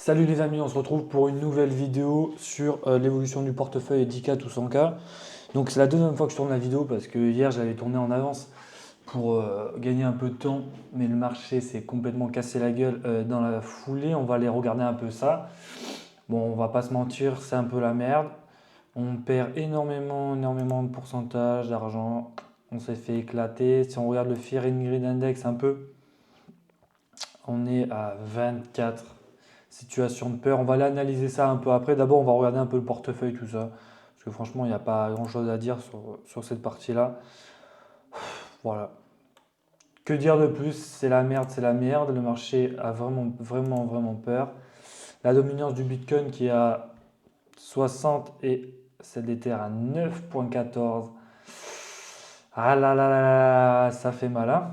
Salut les amis, on se retrouve pour une nouvelle vidéo sur l'évolution du portefeuille 10K ou 100K. Donc c'est la deuxième fois que je tourne la vidéo parce que hier j'avais tourné en avance pour gagner un peu de temps, mais le marché s'est complètement cassé la gueule dans la foulée. On va aller regarder un peu ça. Bon, on va pas se mentir, c'est un peu la merde. On perd énormément de pourcentage d'argent. On s'est fait éclater. Si on regarde le Fear and Greed Index un peu, on est à 24. Situation de peur. On va aller analyser ça un peu après. D'abord, on va regarder un peu le portefeuille, tout ça. Parce que franchement, il n'y a pas grand-chose à dire sur cette partie-là. Voilà. Que dire de plus? C'est la merde, c'est la merde. Le marché a vraiment peur. La dominance du Bitcoin qui est à 60 et celle d'Ether à 9,14. Ah là là là là, ça fait mal, hein?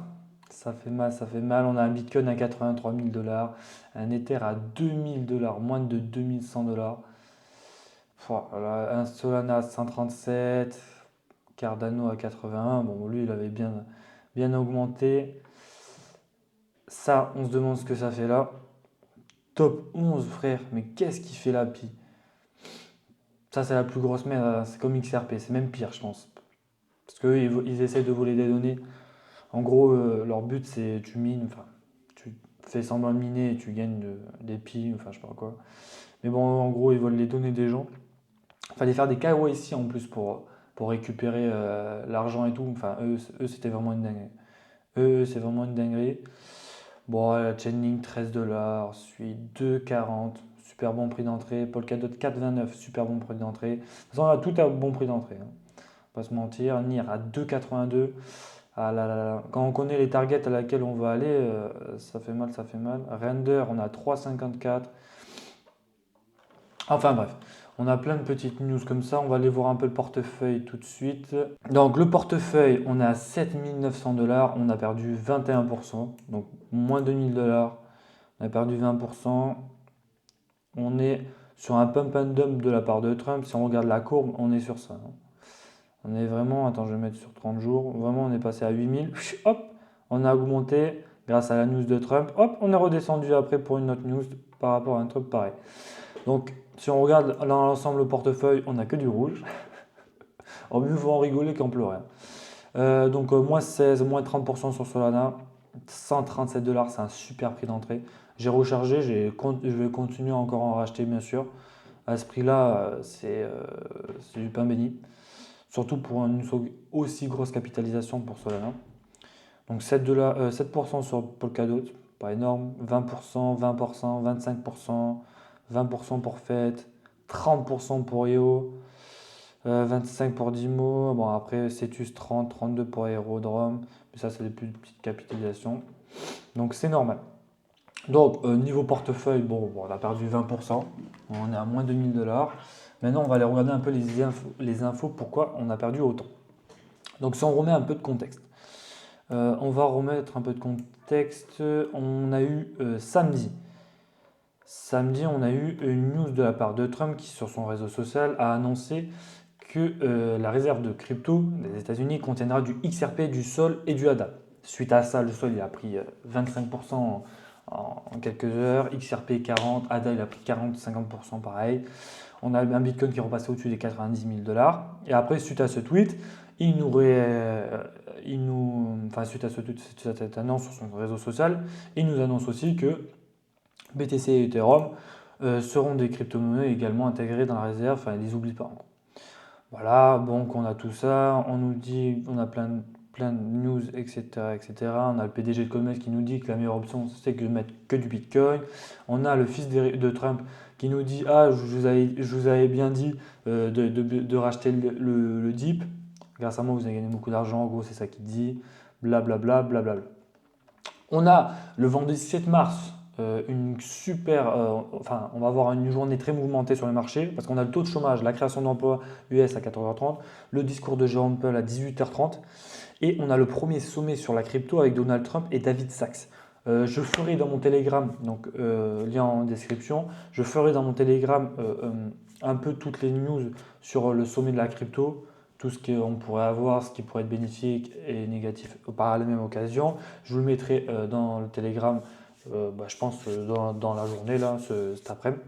Ça fait mal, ça fait mal. On a un Bitcoin à 83 000 dollars, un Ether à 2000 dollars, moins de 2100 dollars. Voilà, un Solana à 137, Cardano à 81. Bon, lui, il avait bien augmenté. Ça, on se demande ce que ça fait là. Top 11, frère. Mais qu'est-ce qu'il fait là, Pi? Ça, c'est la plus grosse merde. C'est comme XRP. C'est même pire, je pense. Parce qu'eux, ils essaient de voler des données. En gros, leur but, c'est tu mines, enfin, tu fais semblant de miner et tu gagnes des pi, enfin, je sais pas quoi. Mais bon, en gros, ils volent les données des gens. Il fallait faire des KYC en plus pour récupérer l'argent et tout. Enfin, eux c'était vraiment une dinguerie. Eux, c'est vraiment une dinguerie. Bon, la Chainlink 13 dollars, suite 2,40, super bon prix d'entrée. Polkadot 4,29, super bon prix d'entrée. De toute façon, on a tout à bon prix d'entrée, hein. Pas se mentir. NIR à 2,82. Ah là là là. Quand on connaît les targets à laquelle on va aller, ça fait mal, ça fait mal. Render, on a 3,54. Enfin bref, on a plein de petites news comme ça. On va aller voir un peu le portefeuille tout de suite. Donc le portefeuille, on est à 7900 dollars. On a perdu 21%. Donc moins 2000 dollars. On a perdu 20%. On est sur un pump and dump de la part de Trump. Si on regarde la courbe, on est sur ça, hein. On est vraiment, attends, je vais mettre sur 30 jours. Vraiment, on est passé à 8000. Hop, on a augmenté grâce à la news de Trump. Hop, on est redescendu après pour une autre news par rapport à un truc pareil. Donc, si on regarde dans l'ensemble le portefeuille, on n'a que du rouge. Oh, mieux vaut en rigoler qu'en pleurer. Donc, moins 16, moins 30% sur Solana. 137 dollars, c'est un super prix d'entrée. J'ai rechargé, je vais continuer encore à en racheter, bien sûr. À ce prix-là, c'est du pain béni. Surtout pour une aussi grosse capitalisation pour Solana. Donc 7% sur Polkadot, pas énorme. 20%, 20%, 25%, 20% pour Fed, 30% pour EO, 25% pour Dimo. Bon, après, Cetus 30, 32% pour Aerodrome. Mais ça, c'est des plus petites capitalisations. Donc c'est normal. Donc, niveau portefeuille, bon, on a perdu 20%. On est à moins de 2000 dollars. Maintenant, on va aller regarder un peu les infos pourquoi on a perdu autant. Donc, si on remet un peu de contexte. On va remettre un peu de contexte. On a eu samedi. Samedi, on a eu une news de la part de Trump qui, sur son réseau social, a annoncé que la réserve de crypto des États-Unis contiendra du XRP, du Sol et du ADA. Suite à ça, le Sol il a pris 25% en quelques heures, XRP 40, ADA il a pris 40-50% pareil. On a un Bitcoin qui est repassé au-dessus des 90 000 dollars. Et après, suite à ce tweet, enfin, suite à cette annonce sur son réseau social, il nous annonce aussi que BTC et Ethereum seront des crypto-monnaies également intégrées dans la réserve. Enfin, ils les oublient pas. Voilà, donc on a tout ça. On nous dit, on a plein de news, etc., etc. On a le PDG de Coinbase qui nous dit que la meilleure option, c'est de mettre que du Bitcoin. On a le fils de Trump qui nous dit, ah, je vous avais bien dit de racheter le DIP. Grâce à moi, vous avez gagné beaucoup d'argent. En gros, c'est ça qu'il dit. Blablabla, blablabla. On a le vendredi 7 mars, enfin, on va avoir une journée très mouvementée sur les marchés parce qu'on a le taux de chômage, la création d'emplois US à 14h30, le discours de Jérôme Powell à 18h30 et on a le premier sommet sur la crypto avec Donald Trump et David Sachs. Je ferai dans mon Telegram, donc lien en description, je ferai dans mon Telegram un peu toutes les news sur le sommet de la crypto, tout ce qu'on pourrait avoir, ce qui pourrait être bénéfique et négatif par la même occasion. Je vous le mettrai dans le Telegram je pense, dans la journée, là, cet après-midi.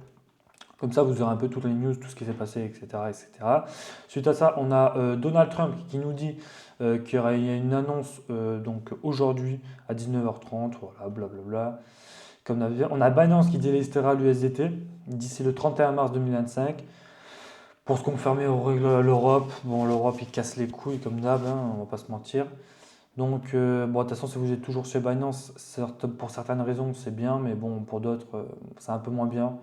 Comme ça, vous aurez un peu toutes les news, tout ce qui s'est passé, etc., etc. Suite à ça, on a Donald Trump qui nous dit qu'il y aura une annonce donc aujourd'hui à 19h30, voilà, blablabla. Comme on a Binance qui délistera l'USDT d'ici le 31 mars 2025 pour se conformer aux règles de l'Europe. Bon, l'Europe, il casse les couilles comme d'hab, hein, on va pas se mentir. Donc, bon, de toute façon, si vous êtes toujours chez Binance, pour certaines raisons, c'est bien, mais bon, pour d'autres, c'est un peu moins bien.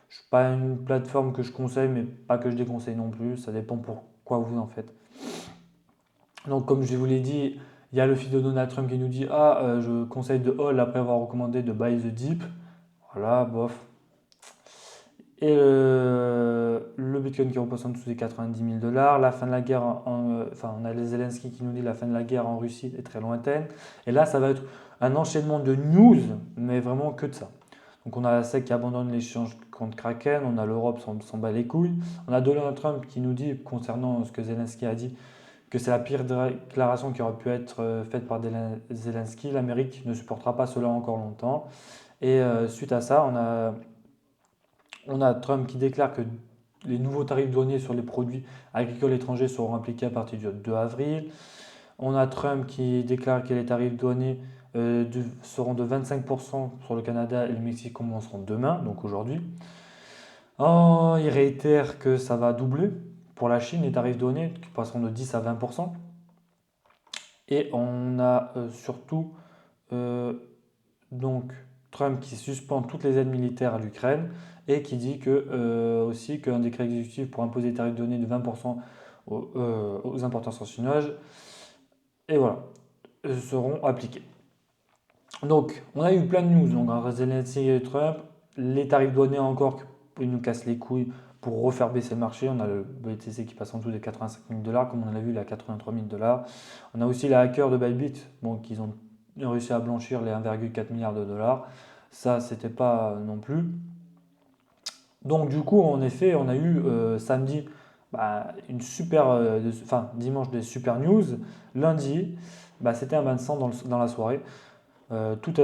Je suis pas une plateforme que je conseille, mais pas que je déconseille non plus. Ça dépend pourquoi vous en faites. Donc, comme je vous l'ai dit, il y a le fils de Donald Trump qui nous dit ah, je conseille de hold après avoir recommandé de buy the dip. Voilà, bof. Et le Bitcoin qui repasse en dessous des 90 000 dollars. La fin de la guerre, enfin, on a les Zelensky qui nous dit la fin de la guerre en Russie est très lointaine. Et là, ça va être un enchaînement de news, mais vraiment que de ça. Donc, on a la SEC qui abandonne l'échange contre Kraken, on a l'Europe s'en bat les couilles. On a Donald Trump qui nous dit, concernant ce que Zelensky a dit, que c'est la pire déclaration qui aurait pu être faite par Zelensky. L'Amérique ne supportera pas cela encore longtemps. Et suite à ça, on a Trump qui déclare que les nouveaux tarifs douaniers sur les produits agricoles étrangers seront appliqués à partir du 2 avril. On a Trump qui déclare que les tarifs douaniers seront de 25% sur le Canada et le Mexique commenceront demain, donc aujourd'hui. Oh, il réitère que ça va doubler pour la Chine, les tarifs douaniers qui passeront de 10 à 20%. Et on a surtout donc Trump qui suspend toutes les aides militaires à l'Ukraine et qui dit que, aussi qu'un décret exécutif pour imposer des tarifs douaniers de 20% aux importations chinoises et voilà, seront appliqués. Donc, on a eu plein de news. Donc, Zelensky et Trump, les tarifs douaniers encore, ils nous cassent les couilles pour refaire baisser le marché. On a le BTC qui passe en dessous des 85 000 dollars, comme on l'a vu, il est à 83 000 dollars. On a aussi les hackers de Bybit, bon, qui ont réussi à blanchir les 1,4 milliard de dollars. Ça, c'était pas non plus. Donc, du coup, en effet, on a eu samedi une super, dimanche des super news. Lundi, c'était un bain de sang dans la soirée. Tout a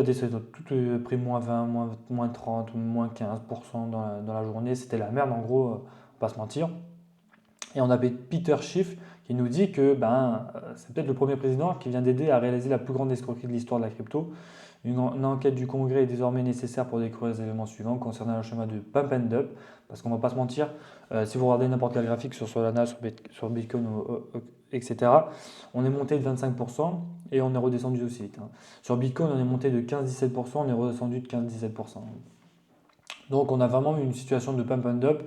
pris moins 20, moins 30, moins 15% dans la journée. C'était la merde en gros, pas se mentir. Et on avait Peter Schiff qui nous dit que c'est peut-être le premier président qui vient d'aider à réaliser la plus grande escroquerie de l'histoire de la crypto. Une enquête du Congrès est désormais nécessaire pour découvrir les éléments suivants concernant le schéma de pump and dump. Parce qu'on ne va pas se mentir, si vous regardez n'importe quel graphique sur Solana, sur Bitcoin, etc., on est monté de 25% et on est redescendu aussi vite. Sur Bitcoin, on est monté de 15-17%, on est redescendu de 15-17%. Donc on a vraiment une situation de pump and dump.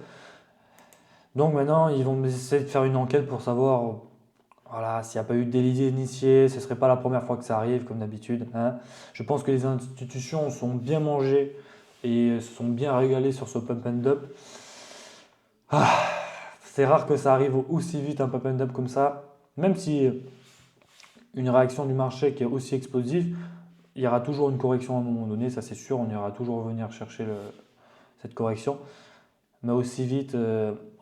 Donc maintenant, ils vont essayer de faire une enquête pour savoir voilà, s'il n'y a pas eu de délit initié, ce ne serait pas la première fois que ça arrive, comme d'habitude. Je pense que les institutions sont bien mangées et se sont bien régalées sur ce pump and dump. C'est rare que ça arrive aussi vite, un pump and dump comme ça. Même si une réaction du marché qui est aussi explosive, il y aura toujours une correction à un moment donné, ça c'est sûr, on ira toujours revenir chercher cette correction. Mais aussi vite,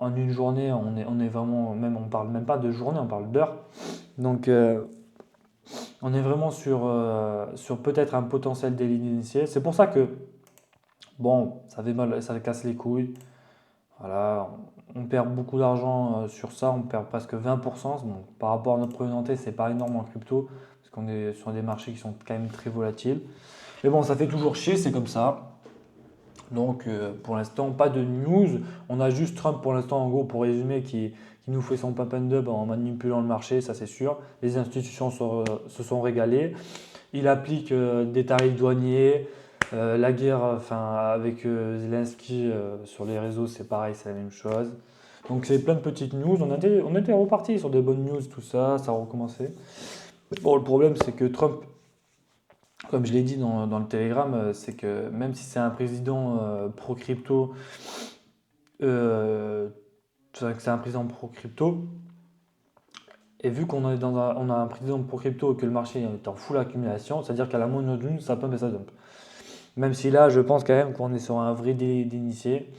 en une journée, on est vraiment, même on parle même pas de journée, on parle d'heures. Donc on est vraiment sur peut-être un potentiel délit initié. C'est pour ça que, bon, ça fait mal, ça casse les couilles. Voilà, on perd beaucoup d'argent sur ça, on perd presque 20%. Bon, par rapport à notre présenté, c'est pas énorme en crypto, parce qu'on est sur des marchés qui sont quand même très volatiles. Mais bon, ça fait toujours chier, c'est comme ça. Donc pour l'instant, pas de news. On a juste Trump pour l'instant, en gros, pour résumer, qui nous fait son pump and dump en manipulant le marché, ça c'est sûr. Les institutions se sont régalées. Il applique des tarifs douaniers. La guerre avec Zelensky sur les réseaux, c'est pareil, c'est la même chose. Donc c'est plein de petites news. On était reparti sur des bonnes news, tout ça, ça a recommencé. Bon, le problème, c'est que Trump, comme je l'ai dit dans le Telegram, c'est que même si c'est un président pro-crypto, et vu qu'on est on a un président pro-crypto et que le marché est en full accumulation, c'est-à-dire qu'à la moindre d'une, ça pump et ça dump. Même si là, je pense quand même qu'on est sur un vrai délit d'initié.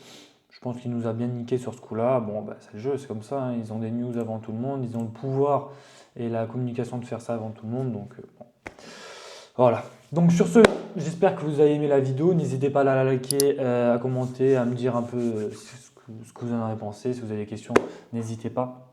Je pense qu'il nous a bien niqué sur ce coup-là. Bon, c'est le jeu, c'est comme ça. Ils ont des news avant tout le monde. Ils ont le pouvoir et la communication de faire ça avant tout le monde. Donc, bon. Voilà. Donc, sur ce, j'espère que vous avez aimé la vidéo. N'hésitez pas à la liker, à commenter, à me dire un peu ce que vous en avez pensé. Si vous avez des questions, n'hésitez pas.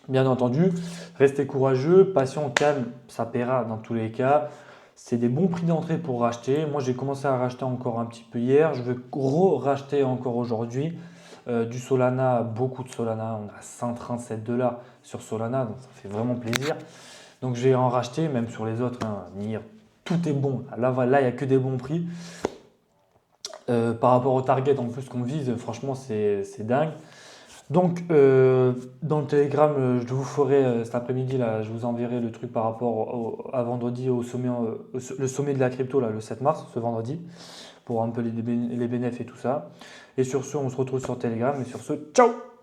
Bien entendu, restez courageux, patient, calme, ça paiera dans tous les cas. C'est des bons prix d'entrée pour racheter. Moi, j'ai commencé à racheter encore un petit peu hier. Je vais racheter encore aujourd'hui. Du Solana, beaucoup de Solana. On a 137 $ sur Solana, donc ça fait vraiment plaisir. Donc, je vais en racheter, même sur les autres. Hein. Nier, tout est bon. Là, il n'y a que des bons prix. Par rapport au target en plus qu'on vise, franchement, c'est dingue. Donc, dans le Telegram, je vous ferai cet après-midi, là, je vous enverrai le truc par rapport à vendredi au sommet, le sommet de la crypto, là, le 7 mars, ce vendredi, pour un peu les bénéfices et tout ça. Et sur ce, on se retrouve sur Telegram. Et sur ce, ciao!